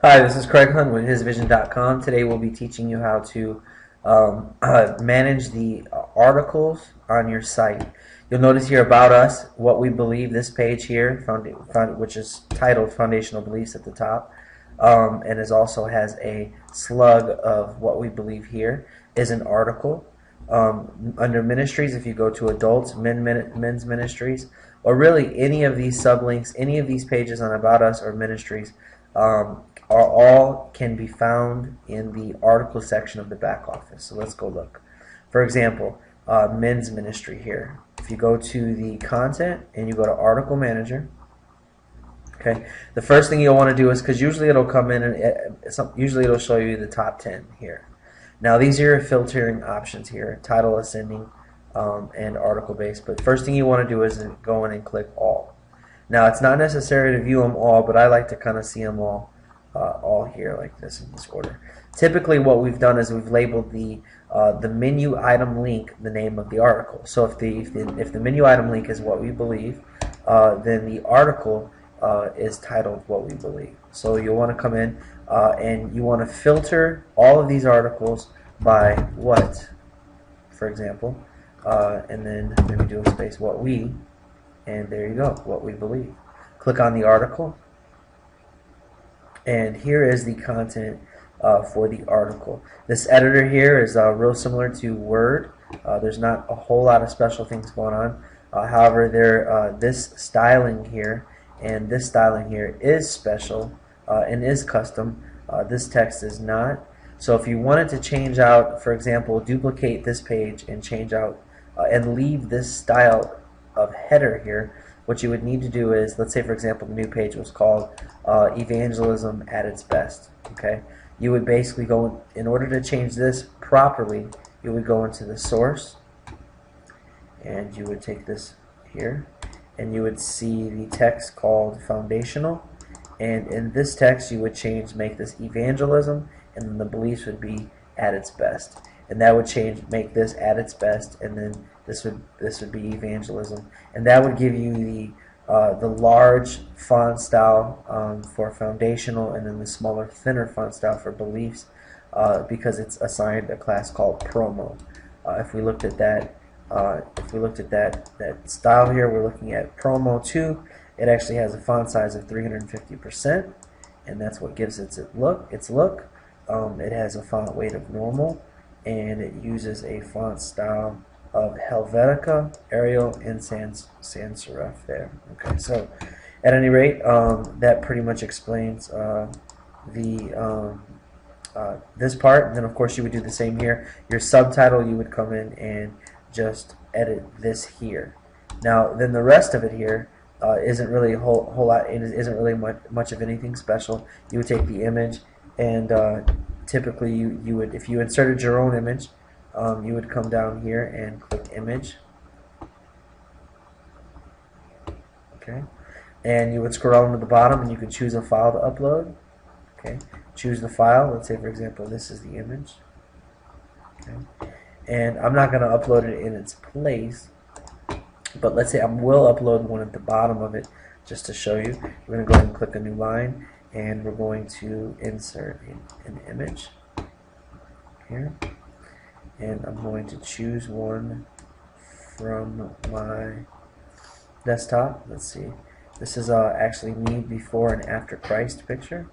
Hi, this is Craig Hunt with HisVision.com. Today we'll be teaching you how to manage the articles on your site. You'll notice here about us, what we believe, this page here, which is titled Foundational Beliefs at the top, and is also has a slug of what we believe here is an article. Under ministries, if you go to adults, men's ministries, or really any of these sublinks, any of these pages on About Us or ministries, are all can be found in the article section of the back office. So let's go look. For example, men's ministry here. If you go to the content and you go to article manager, okay, the first thing you'll want to do is, because usually it'll come in and usually it'll show you the top 10 here. Now these are your filtering options here: title, ascending, and article based. But first thing you want to do is go in and click all. Now it's not necessary to view them all, but I like to kind of see them all here like this in this order. Typically what we've done is we've labeled the menu item link the name of the article. So if the menu item link is what we believe, then the article is titled what we believe. So you'll want to come in and you want to filter all of these articles by what, for example, and then maybe do a space what we, and there you go, what we believe. Click on the article, and here is the content for the article. This editor here is real similar to Word. There's not a whole lot of special things going on. However, this styling here and this styling here is special and is custom. This text is not. So if you wanted to change out, for example, duplicate this page and change out and leave this style of header here, what you would need to do is, let's say for example the new page was called Evangelism at its Best. Okay, you would basically go in order to change this properly, you would go into the source and you would take this here and you would see the text called foundational, and in this text you would make this evangelism, and then the beliefs would be at its best, and that would make this at its best, and then this would be evangelism, and that would give you the large font style for foundational, and then the smaller, thinner font style for beliefs, because it's assigned a class called promo. If we looked at that style here, we're looking at promo 2. It actually has a font size of 350%, and that's what gives its look. It has a font weight of normal, and it uses a font style of Helvetica, Arial, and sans serif there. Okay, so at any rate, that pretty much explains this part. And then of course you would do the same here. Your subtitle, you would come in and just edit this here. Now then the rest of it here isn't really a whole lot. It isn't really much of anything special. You would take the image, and typically you would, if you inserted your own image, you would come down here and click image, okay, and you would scroll down to the bottom and you could choose a file to upload. Okay, choose the file. Let's say for example this is the image, okay, and I'm not going to upload it in its place, but let's say I will upload one at the bottom of it just to show you. We're going to go ahead and click a new line, and we're going to insert an image here, and I'm going to choose one from my desktop. Let's see, this is actually me before and after Christ picture.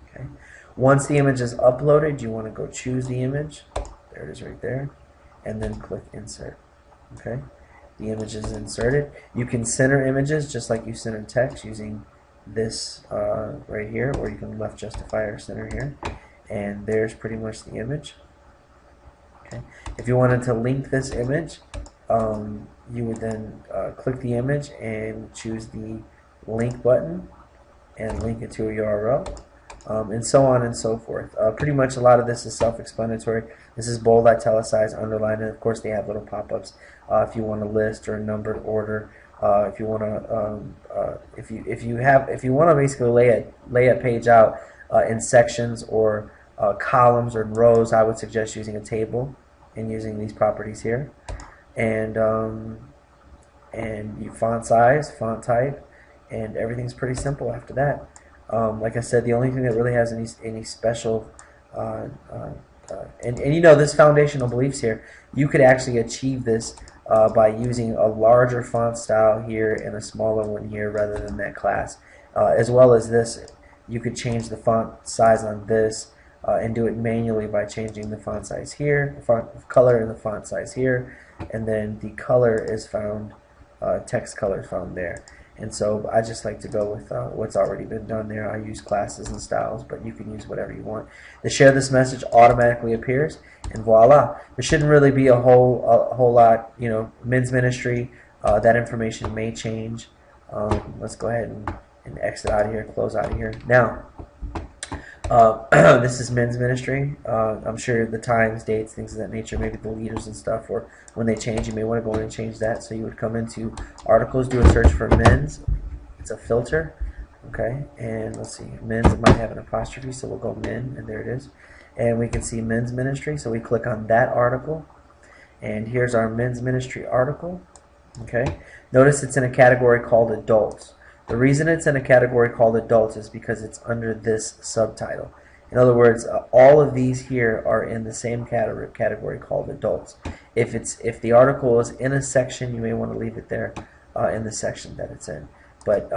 Okay, once the image is uploaded, you want to go choose the image. There it is right there, and then click insert. Okay, the image is inserted. You can center images just like you center text using this right here, or you can left justify or center here, and there's pretty much the image. Okay, if you wanted to link this image, you would then click the image and choose the link button and link it to a URL. And so on and so forth. Pretty much a lot of this is self-explanatory. This is bold, italicized, underlined, and of course they have little pop-ups if you want to list or a numbered order. If you want to, if you want to basically lay a page out in sections or columns or in rows, I would suggest using a table and using these properties here. And you font size, font type, and everything's pretty simple after that. Like I said, the only thing that really has any special and you know, this foundational beliefs here, you could actually achieve this by using a larger font style here and a smaller one here rather than that class. As well as this, you could change the font size on this and do it manually by changing the font size here, the font color and the font size here, and then the color is found, text color is found there. And so I just like to go with what's already been done there. I use classes and styles, but you can use whatever you want. The share this message automatically appears, and voila. There shouldn't really be a whole lot, you know, men's ministry. That information may change. Let's go ahead and exit out of here, close out of here. Now, this is men's ministry. I'm sure the times, dates, things of that nature, maybe the leaders and stuff, or when they change, you may want to go in and change that. So you would come into articles, do a search for men's. It's a filter, okay? And let's see, men's, it might have an apostrophe, so we'll go men, and there it is. And we can see men's ministry, so we click on that article. And here's our men's ministry article, okay? Notice it's in a category called adults. The reason it's in a category called adults is because it's under this subtitle. In other words, all of these here are in the same category called adults. If the article is in a section, you may want to leave it there in the section that it's in. But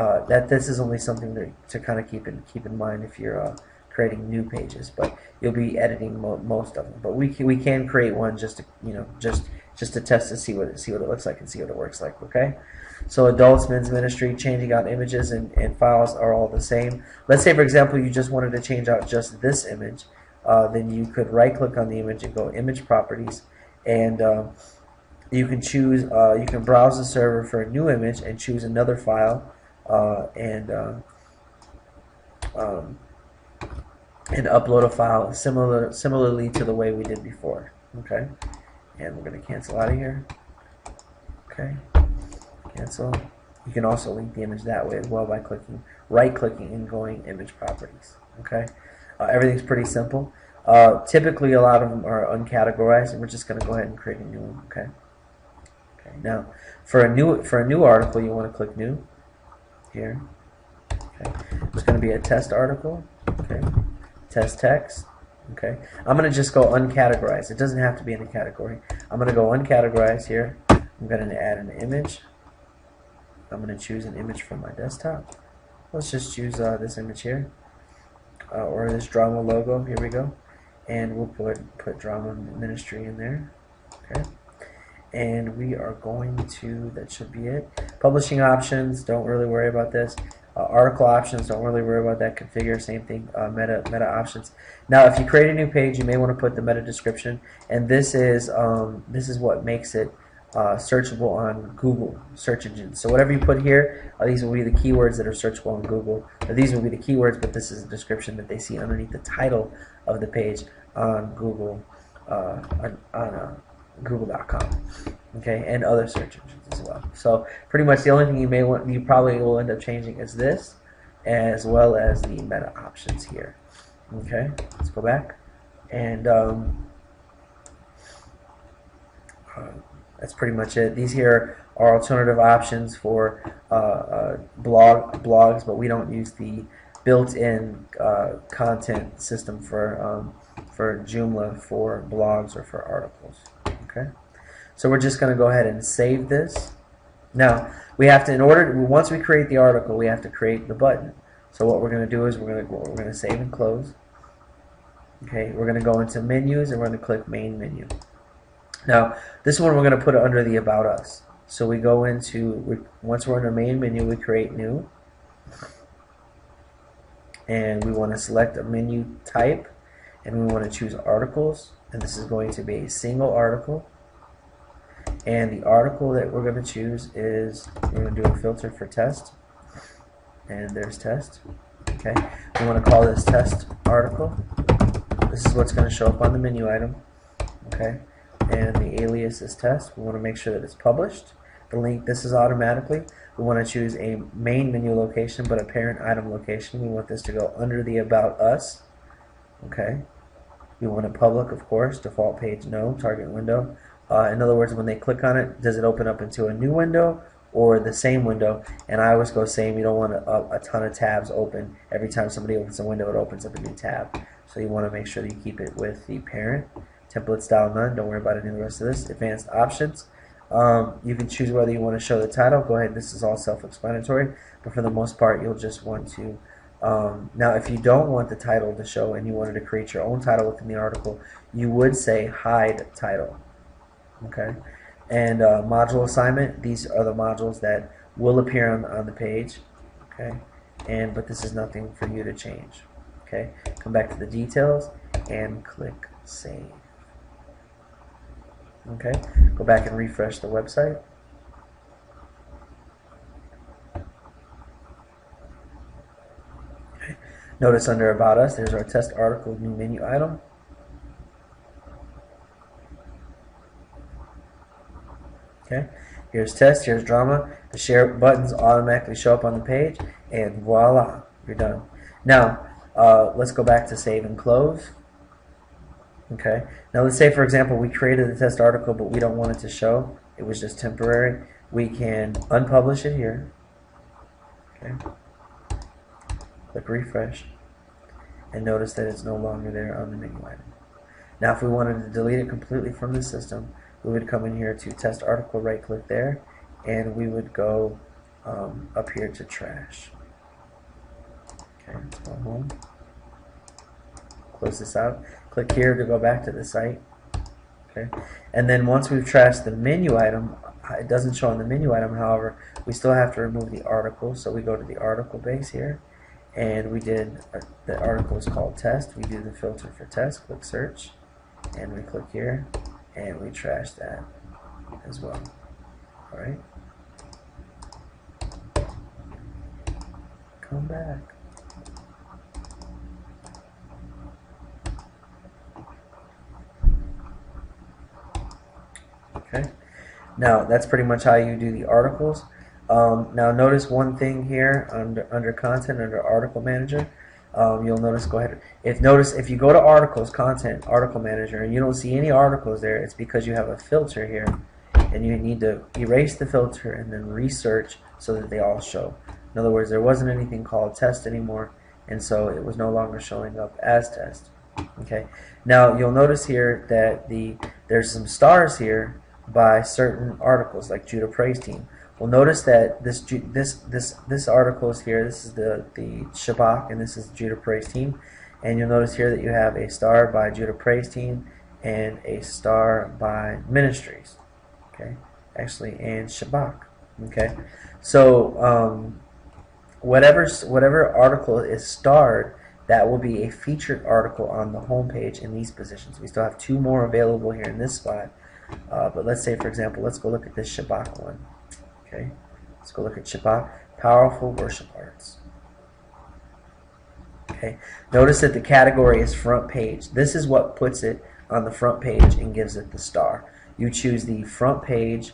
this is only something to kind of keep in mind if you're creating new pages. But you'll be editing most of them. But we can create one just to just to test to see what it looks like and see what it works like. Okay. So adults, men's ministry, changing out images and files are all the same. Let's say, for example, you just wanted to change out just this image. Then you could right-click on the image and go Image Properties, and you can choose. You can browse the server for a new image and choose another file, and upload a file similarly to the way we did before. Okay, and we're going to cancel out of here. Okay. Cancel. You can also link the image that way as well by right-clicking and going Image Properties. Okay, everything's pretty simple. Typically, a lot of them are uncategorized, and we're just going to go ahead and create a new one. Okay. Okay. Now, for a new article, you want to click New here. Okay. It's going to be a test article. Okay. Test text. Okay. I'm going to just go uncategorized. It doesn't have to be in a category. I'm going to go uncategorized here. I'm going to add an image. I'm going to choose an image from my desktop. Let's just choose this image here, or this drama logo. Here we go, and we'll put drama ministry in there. Okay, and we are going to. That should be it. Publishing options. Don't really worry about this. Article options. Don't really worry about that. Configure. Same thing. Meta options. Now, if you create a new page, you may want to put the meta description, and this is what makes it searchable on Google search engines. So whatever you put here, these will be the keywords that are searchable on Google. These will be the keywords, but this is a description that they see underneath the title of the page on Google, on Google.com. Okay, and other search engines as well. So pretty much the only thing you probably will end up changing is this, as well as the meta options here. Okay, let's go back and. That's pretty much it. These here are alternative options for blogs, but we don't use the built-in content system for Joomla for blogs or for articles. Okay, so we're just going to go ahead and save this. Now we have to, once we create the article, we have to create the button. So what we're going to do is we're going to save and close. Okay, we're going to go into menus and we're going to click main menu. Now, this one we're going to put it under the About Us. So we go into, once we're under main menu, we create new. And we want to select a menu type. And we want to choose articles. And this is going to be a single article. And the article that we're going to choose is, we're going to do a filter for test. And there's test. Okay. We want to call this test article. This is what's going to show up on the menu item. Okay. And the alias is test. We want to make sure that it's published. The link, this is automatically. We want to choose a main menu location, but a parent item location. We want this to go under the About Us. Okay. We want a public, of course. Default page, no. Target window. In other words, when they click on it, does it open up into a new window, or the same window. And I always go same. You don't want a ton of tabs open. Every time somebody opens a window, it opens up a new tab. So you want to make sure that you keep it with the parent. Template style none. Don't worry about any of the rest of this. Advanced options. You can choose whether you want to show the title. Go ahead. This is all self-explanatory. But for the most part, you'll just want to. Now, if you don't want the title to show and you wanted to create your own title within the article, you would say hide title. Okay. And module assignment. These are the modules that will appear on the page. Okay. But this is nothing for you to change. Okay. Come back to the details and click save. Okay, go back and refresh the website. Okay. Notice under About Us, there's our test article new menu item. Okay, here's test, here's drama. The share buttons automatically show up on the page, and voila, you're done. Now, let's go back to save and close. Okay. Now let's say, for example, we created the test article, but we don't want it to show. It was just temporary. We can unpublish it here. Okay. Click refresh, and notice that it's no longer there on the menu item. Now, if we wanted to delete it completely from the system, we would come in here to test article, right-click there, and we would go up here to trash. Okay. Let's go home. Close this out. Click here to go back to the site. Okay, and then once we've trashed the menu item, it doesn't show on the menu item. However, we still have to remove the article. So we go to the article base here, and we did the article is called test. We do the filter for test. Click search, and we click here, and we trash that as well. All right. Come back. Okay. Now that's pretty much how you do the articles. Now notice one thing here under content, under article manager. You'll notice. Go ahead. If you go to articles, content, article manager, and you don't see any articles there, it's because you have a filter here, and you need to erase the filter and then research so that they all show. In other words, there wasn't anything called test anymore, and so it was no longer showing up as test. Okay. Now you'll notice here that there's some stars here by certain articles, like Judah Praise Team. Well, notice that this article is here. This is the Shabbat, and this is Judah Praise Team. And you'll notice here that you have a star by Judah Praise Team and a star by Ministries. Okay, actually, and Shabbat. Okay, so whatever article is starred, that will be a featured article on the home page in these positions. We still have 2 more available here in this spot. But let's say, for example, let's go look at this Shabbat one. Okay, let's go look at Shabbat, Powerful Worship Arts. Okay, notice that the category is front page. This is what puts it on the front page and gives it the star. You choose the front page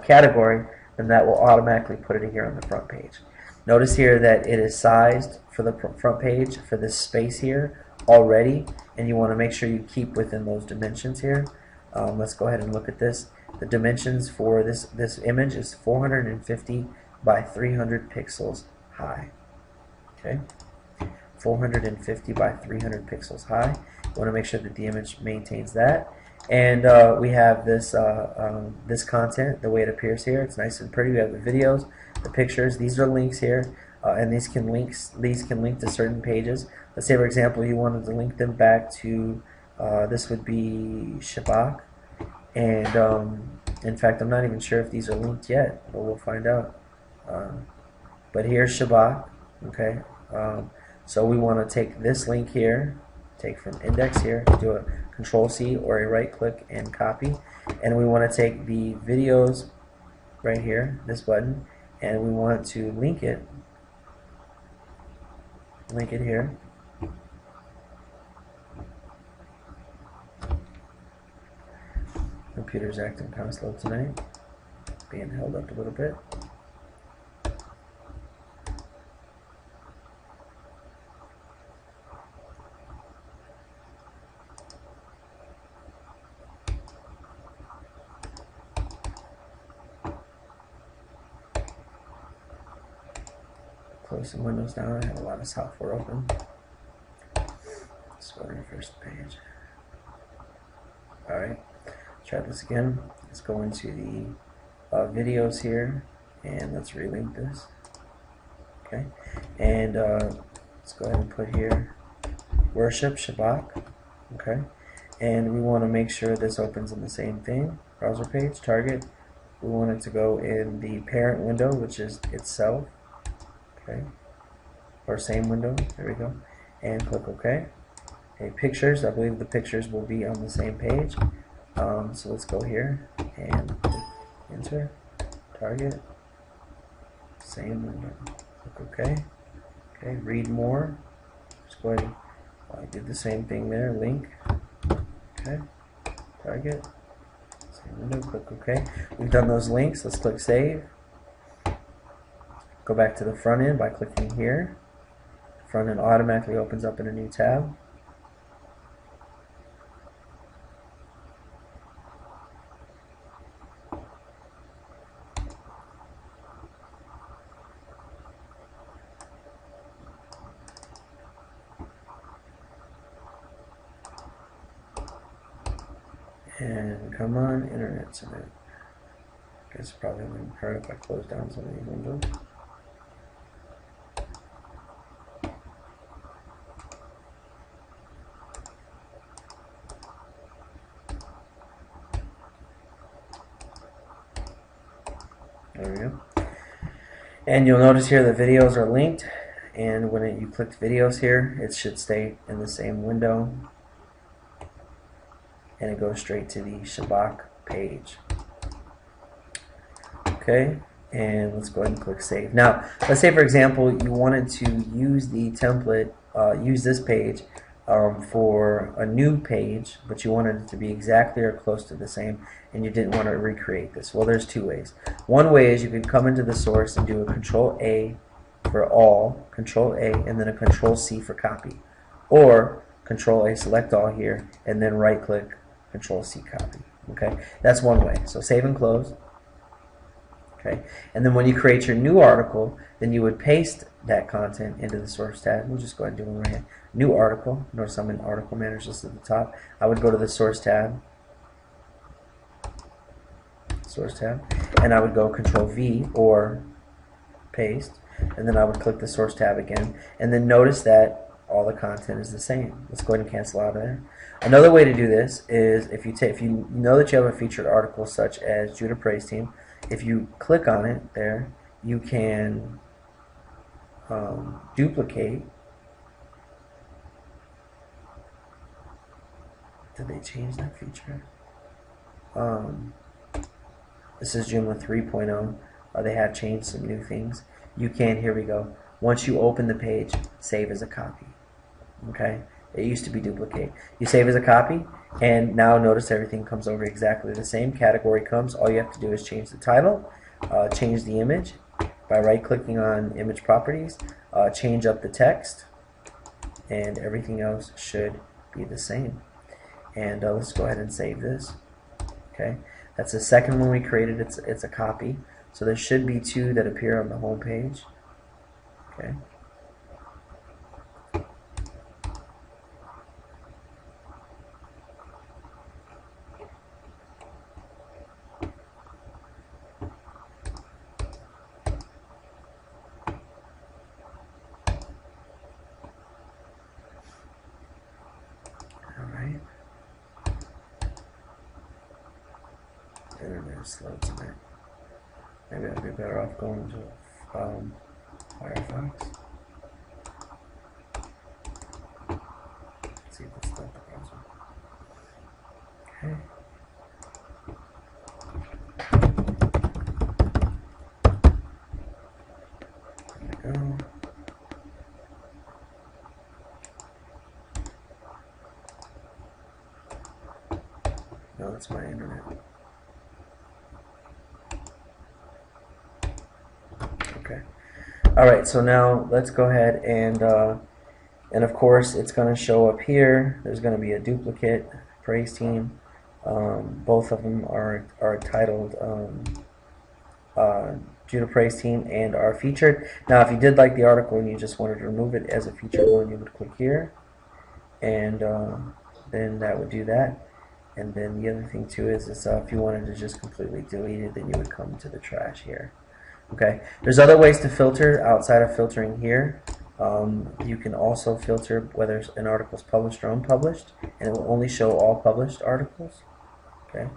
category, and that will automatically put it here on the front page. Notice here that it is sized for the front page for this space here already, and you want to make sure you keep within those dimensions here. Let's go ahead and look at this. The dimensions for this image is 450 by 300 pixels high. Okay, 450 by 300 pixels high. You want to make sure that the image maintains that. And we have this this content, the way it appears here. It's nice and pretty. We have the videos, the pictures. These are links here, and these can link to certain pages. Let's say, for example, you wanted to link them back to this would be Shabbat, and in fact, I'm not even sure if these are linked yet, but we'll find out. But here's Shabbat. Okay, so we want to take this link here, take from index here, do a Control-C or a right-click and copy, and we want to take the videos right here, this button, and we want to link it here. Computer's acting kind of slow tonight, being held up a little bit. close some windows down. I have a lot of software open. Let's go to the first page. Alright, try this again. Let's go into the videos here, and let's relink this. Okay, and let's go ahead and put here worship Shabbat. Okay, and we want to make sure this opens in the same thing. Browser page, target. We want it to go in the parent window, which is itself. Okay, or same window. There we go, and click OK. Okay, pictures. I believe the pictures will be on the same page. So let's go here and enter, target, same window. Click OK. Okay, read more. Just go ahead. I did the same thing there. Link. Okay, target, same window. Click OK. We've done those links. Let's click save. Go back to the front end by clicking here. Front end automatically opens up in a new tab. And come on, internet submit. I guess it probably wouldn't hurt if I close down some of these windows. There we go. And you'll notice here the videos are linked, and when you click videos here, it should stay in the same window, and it goes straight to the Shabbat page. Okay, and let's go ahead and click save. Now, let's say for example you wanted to use the template, use this page for a new page, but you wanted it to be exactly or close to the same, and you didn't want to recreate this. Well, there's two ways. One way is you could come into the source and do a Control A for all, Control A, and then a Control C for copy, or Control A, select all here, and then right click, Control C, copy. Okay, that's one way. So save and close. Okay, and then when you create your new article, then you would paste that content into the source tab. We'll just go ahead and do one right here. New article. Notice I'm in article manager just at the top. I would go to the source tab, and I would go Control V or paste, and then I would click the source tab again, and then notice that all the content is the same. Let's go ahead and cancel out of there. Another way to do this is if you know that you have a featured article such as Judah Praise Team, if you click on it there, you can duplicate. Did they change that feature? This is Joomla 3.0. They have changed some new things. You can, here we go. Once you open the page, save as a copy. Okay? It used to be duplicate. You save as a copy, and now notice everything comes over exactly the same. Category comes. All you have to do is change the title, change the image by right-clicking on image properties, change up the text, and everything else should be the same. And let's go ahead and save this. Okay, that's the second one we created. It's a copy. So there should be two that appear on the home page. Okay. Internet is slow tonight. Maybe I'd be better off going to Firefox. Let's see if it's not the browser. Okay. There we go. No, that's my internet. Okay. All right. So now let's go ahead and of course it's going to show up here. There's going to be a duplicate Praise Team. Both of them are titled Judah Praise Team and are featured. Now, if you did like the article and you just wanted to remove it as a featured one, you would click here, and then that would do that. And then the other thing too is if you wanted to just completely delete it, then you would come to the trash here. Okay. There's other ways to filter outside of filtering here. You can also filter whether an article is published or unpublished, and it will only show all published articles. Okay.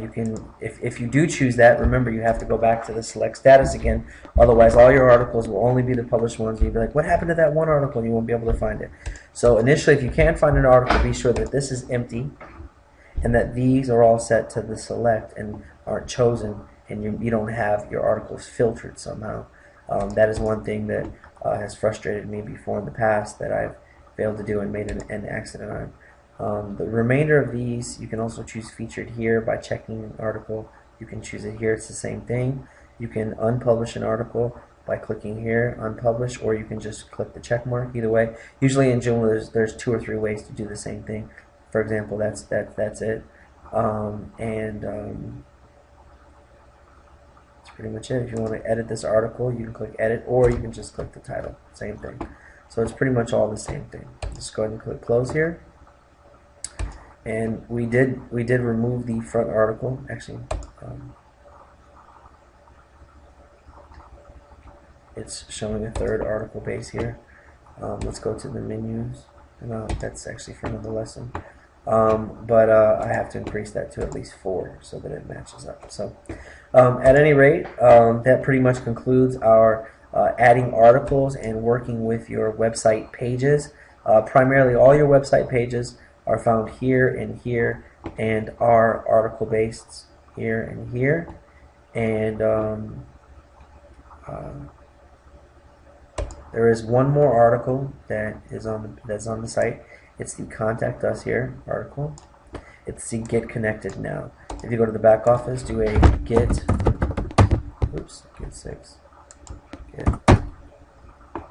You can, if you do choose that, remember you have to go back to the select status again. Otherwise, all your articles will only be the published ones. You'll be like, what happened to that one article? And you won't be able to find it. So initially, if you can't find an article, be sure that this is empty and that these are all set to the select and aren't chosen, and you don't have your articles filtered somehow. That is one thing that has frustrated me before in the past that I've failed to do and made an accident on. The remainder of these, you can also choose featured here by checking an article. You can choose it here, it's the same thing. You can unpublish an article by clicking here, unpublish, or you can just click the check mark. Either way, usually in Joomla there's 2 or 3 ways to do the same thing. For example, that's it, that's pretty much it. If you want to edit this article, you can click edit, or you can just click the title. Same thing. So it's pretty much all the same thing. Just go ahead and click close here. And we did remove the front article. Actually, it's showing a third article base here. Let's go to the menus. No, that's actually for another lesson. But I have to increase that to at least 4 so that it matches up. So at any rate, that pretty much concludes our adding articles and working with your website pages. Primarily all your website pages are found here and are article based here and here. And there is one more article that is that's on the site. It's the Contact Us Here article. It's the Get Connected Now. If you go to the back office, do a get 6,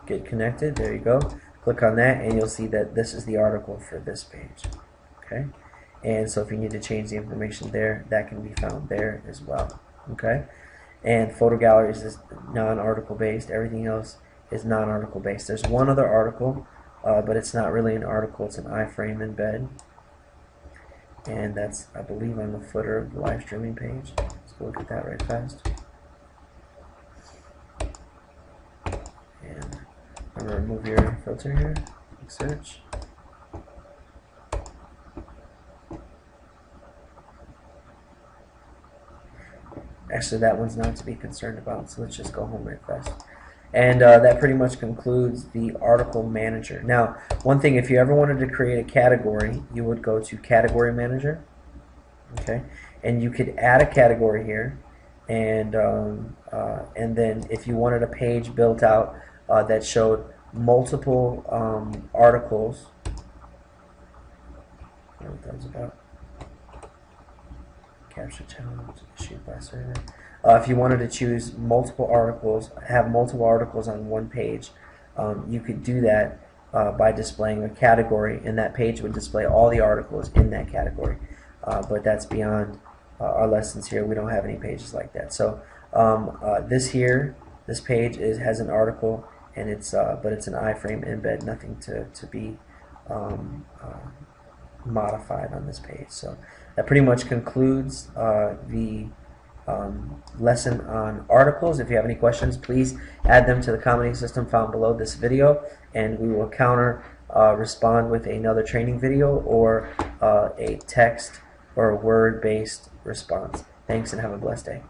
get connected. There you go. Click on that, and you'll see that this is the article for this page. Okay, and so if you need to change the information there, that can be found there as well. Okay, and photo galleries is non-article based. Everything else is non-article based. There's one other article, but it's not really an article, it's an iframe embed, and that's, I believe, on the footer of the live streaming page. Let's go look at that right fast. And I'm going to remove your filter here, search. Actually, that one's not to be concerned about, so let's just go home right fast. And that pretty much concludes the article manager. Now, one thing, if you ever wanted to create a category, you would go to category manager. Okay, and you could add a category here, and then if you wanted a page built out that showed multiple articles, I don't know what that was about. Capture challenge issued by server. If you wanted to choose multiple articles, have multiple articles on one page, you could do that by displaying a category, and that page would display all the articles in that category. But that's beyond our lessons here. We don't have any pages like that. So this page has an article, and but it's an iframe embed, nothing to be modified on this page. So that pretty much concludes the lesson on articles. If you have any questions, please add them to the commenting system found below this video, and we will respond with another training video or a text or a word-based response. Thanks, and have a blessed day.